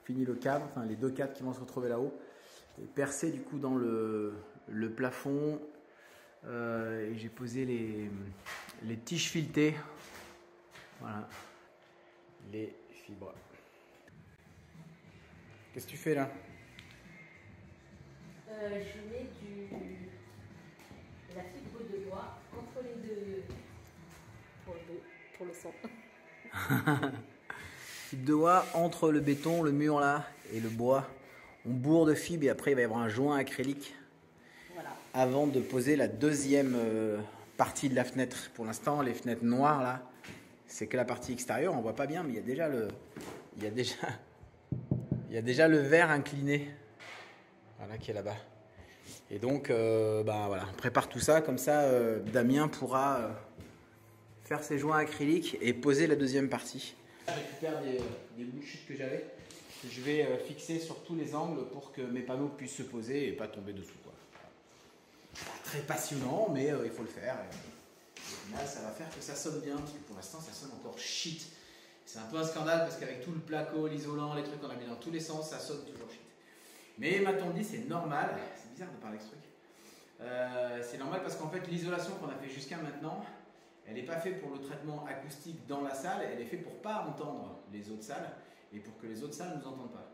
fini le cadre, enfin les deux cadres qui vont se retrouver là-haut. Et percé du coup dans le plafond. Et j'ai posé les tiges filetées. Voilà. Les fibres. Qu'est-ce que tu fais là? Je mets de la fibre de bois entre les deux pour le son. Fibre de bois entre le béton, le mur là et le bois. On bourre de fibres et après il va y avoir un joint acrylique. Voilà. Avant de poser la deuxième partie de la fenêtre. Pour l'instant, les fenêtres noires là, c'est que la partie extérieure. On voit pas bien, mais il y a déjà le verre incliné. Voilà qui est là-bas. Et donc, voilà, on prépare tout ça comme ça. Damien pourra faire ses joints acryliques et poser la deuxième partie. Je récupère des bouts de chute que j'avais. Je vais fixer sur tous les angles pour que mes panneaux puissent se poser et pas tomber dessous, quoi. Pas très passionnant, mais il faut le faire. Et au final, ça va faire que ça sonne bien, parce que pour l'instant, ça sonne encore shit. C'est un peu un scandale parce qu'avec tout le placo, l'isolant, les trucs qu'on a mis dans tous les sens, ça sonne toujours shit. Mais m'a-t-on dit, c'est normal. C'est bizarre de parler de ce truc. C'est normal parce qu'en fait, l'isolation qu'on a fait jusqu'à maintenant, elle n'est pas faite pour le traitement acoustique dans la salle, elle est faite pour ne pas entendre les autres salles et pour que les autres salles ne nous entendent pas.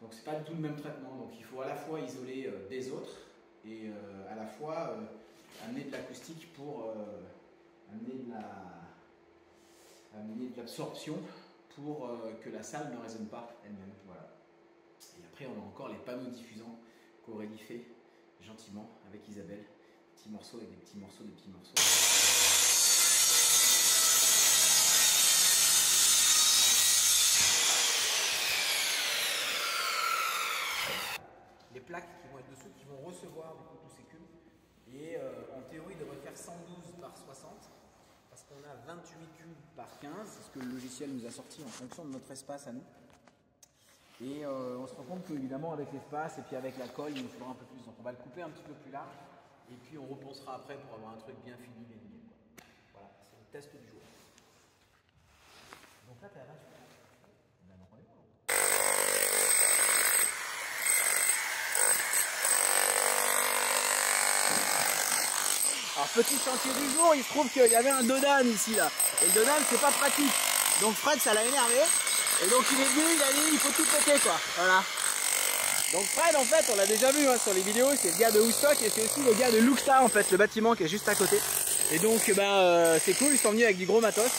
Donc c'est pas du tout le même traitement. Donc il faut à la fois isoler des autres et à la fois amener de l'acoustique pour amener de l'absorption pour que la salle ne résonne pas elle-même. Voilà. Et après on a encore les panneaux diffusants qu'Aurélie fait gentiment avec Isabelle. Petits morceaux avec des petits morceaux, des petits morceaux. Les plaques qui vont être dessous, qui vont recevoir du coup, tous ces cubes. Et en théorie, ils devraient faire 112 par 60 parce qu'on a 28 cubes par 15, c'est ce que le logiciel nous a sorti en fonction de notre espace à nous. Et on se rend compte qu'évidemment, avec l'espace et puis avec la colle, il nous faudra un peu plus. Donc on va le couper un petit peu plus large et puis on repensera après pour avoir un truc bien fini et nickel. Voilà, c'est le test du jour. Donc là, tu as la 28. Alors petit chantier du jour, il se trouve qu'il y avait un dodan ici là. Et le dodan c'est pas pratique. Donc Fred ça l'a énervé. Et donc il est venu, il a dit il faut tout péter quoi. Voilà. Donc Fred en fait on l'a déjà vu hein, sur les vidéos, c'est le gars de Woodstock et c'est aussi le gars de Luxta en fait, le bâtiment qui est juste à côté. Et donc c'est cool, ils sont venus avec du gros matos.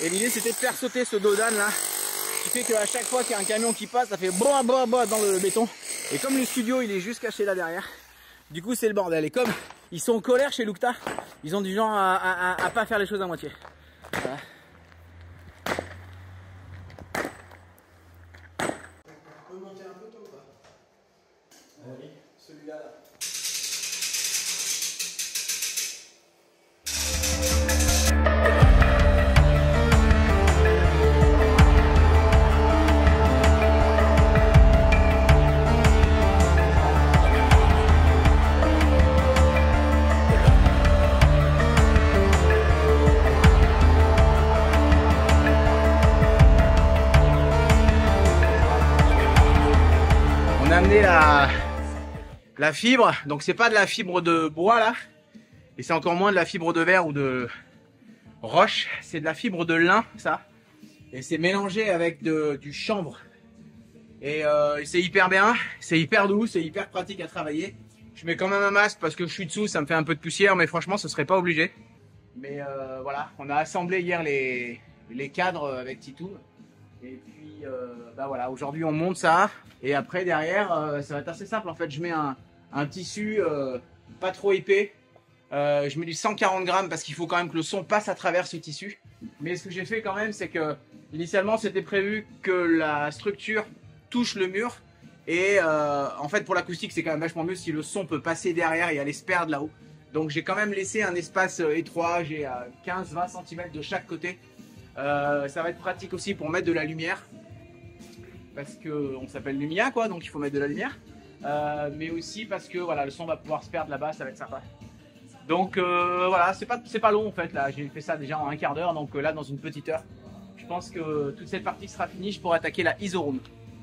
Et l'idée c'était de faire sauter ce dodan là. Ce qui fait qu'à chaque fois qu'il y a un camion qui passe, ça fait boah boah boah dans le béton. Et comme le studio il est juste caché là derrière, du coup c'est le bordel. Et comme ils sont en colère chez Luxta, ils ont du genre à pas faire les choses à moitié. Voilà. On peut monter un peu toi ou pas? Oui. Celui-là là. Amener la fibre, donc c'est pas de la fibre de bois là, et c'est encore moins de la fibre de verre ou de roche, c'est de la fibre de lin ça, et c'est mélangé avec du chanvre, et c'est hyper bien, c'est hyper doux, c'est hyper pratique à travailler. Je mets quand même un masque parce que je suis dessous, ça me fait un peu de poussière, mais franchement ce serait pas obligé. Mais voilà, on a assemblé hier les cadres avec Titou. Et puis voilà, aujourd'hui on monte ça et après derrière ça va être assez simple en fait. Je mets un tissu pas trop épais, je mets du 140 grammes parce qu'il faut quand même que le son passe à travers ce tissu. Mais ce que j'ai fait quand même c'est que initialement c'était prévu que la structure touche le mur et en fait pour l'acoustique c'est quand même vachement mieux si le son peut passer derrière et aller se perdre là-haut. Donc j'ai quand même laissé un espace étroit, j'ai 15-20 cm de chaque côté. Ça va être pratique aussi pour mettre de la lumière parce que on s'appelle Lumia quoi, donc il faut mettre de la lumière, mais aussi parce que voilà le son va pouvoir se perdre là-bas, ça va être sympa. Donc voilà, c'est pas long en fait là, j'ai fait ça déjà en un quart d'heure, donc là dans une petite heure je pense que toute cette partie sera finie, je pourrai attaquer la ISO Room.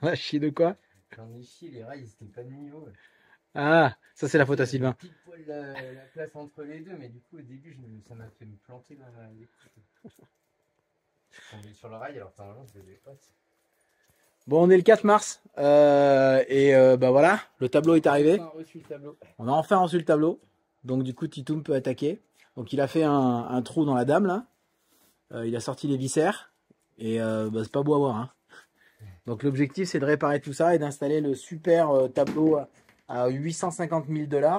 T'en as chié de quoi? J'en ai chié, les rails, ils étaient pas de niveau. Ah, ça c'est la faute à Sylvain. Pile poil la place entre les deux, mais du coup, au début, ça m'a fait me planter dans l'écoute. Je suis tombé sur le rail, alors normalement, je devais pas. Bon, on est le 4 mars. Bah voilà, le tableau est arrivé. On a reçu le tableau. On a enfin reçu le tableau. Donc du coup, Titoum peut attaquer. Donc il a fait un trou dans la dame là. Il a sorti les viscères. Et bah, c'est pas beau à voir. Hein. Donc l'objectif, c'est de réparer tout ça et d'installer le super tableau à 850 000 $.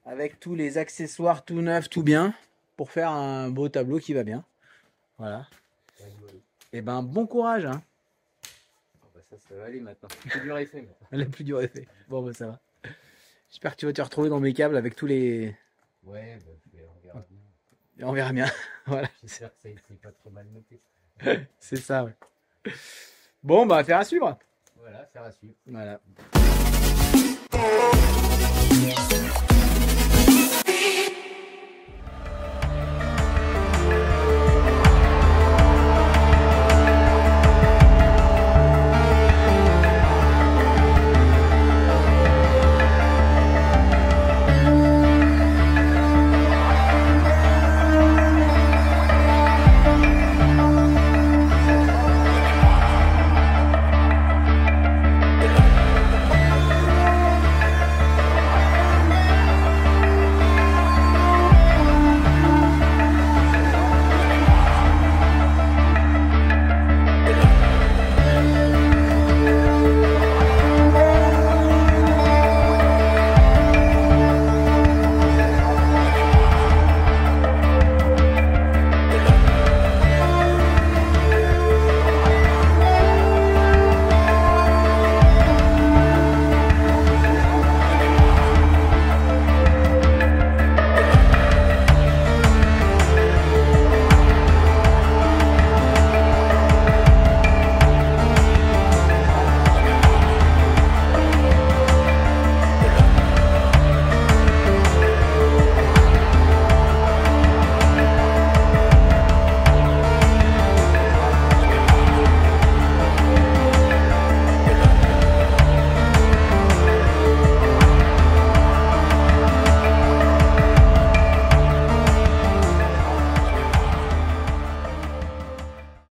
Avec tous les accessoires tout neufs, tout bien. Pour faire un beau tableau qui va bien. Voilà. Et ben bon courage. Hein. Ça va aller maintenant. Le plus dur est fait. Le plus dur est fait. Bon, bah, ça va. J'espère que tu vas te retrouver dans mes câbles avec tous les. Ouais, bah, on verra bien. Et on verra bien. Voilà. J'espère que ça a été pas trop mal noté. C'est ça, ouais. Bon, bah, affaire à suivre. Voilà, faire à suivre. Voilà.